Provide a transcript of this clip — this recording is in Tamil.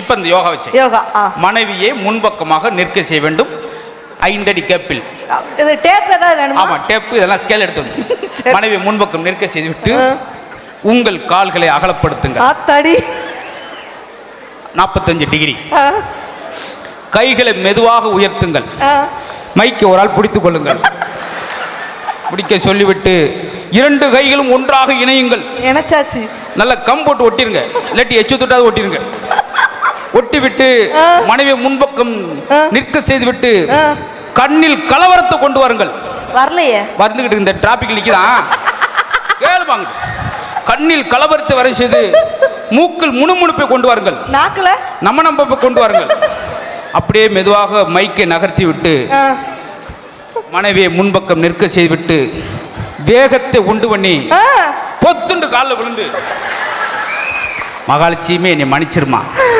இப்ப இந்த யோகா வச்சு மனைவியை முன்பக்கமாக நிற்க செய்ய வேண்டும். 5 அடி கேப்பில். இது டேப் ஏதாவது வேணுமா? ஆமா, டேப் இதெல்லாம் ஸ்கேல் எடுத்து வந்து மனைவியை முன்பக்கம் நிற்க செய்துவிட்டு உங்கள் கால்களை அகலப்படுத்துங்கள். 45 டிகிரி. கைகளை மெதுவாக உயர்த்துங்கள். மைக்கை ஒரு ஆள் பிடித்துக் கொள்ளுங்கள். பிடிக்க சொல்லிவிட்டு 2 கைகளும் ஒன்றாக இணையுங்கள். இணைச்சாச்சு. நல்ல கம் போட்டு ஒட்டிருங்க, இல்லாட்டி எச்சு தொட்டாவது ஒட்டிருங்க. ஒட்டிவிட்டு மனைவி முன்பக்கம் நிற்க செய்துவிட்டு கண்ணில் கலவரத்தை கொண்டு வாருங்கள். வரலையே, வந்துகிட்டு இந்த டிராபிக் நிற்கிறான் கேளுவாங்க. கண்ணில் கலவரத்தை வரை செய்து மூக்கில் முணுமுணுப்பை கொண்டு வாருங்கள். நாக்குல நம்ம கொண்டு வாருங்கள். அப்படியே மெதுவாக மைக்கை நகர்த்தி விட்டு மனைவியை முன்பக்கம் நிற்க செய்துவிட்டு வேகத்தை உண்டு பண்ணி பொத்துண்டு காலில் விழுந்து மகாலட்சுமியே என்னை மன்னிச்சிருமா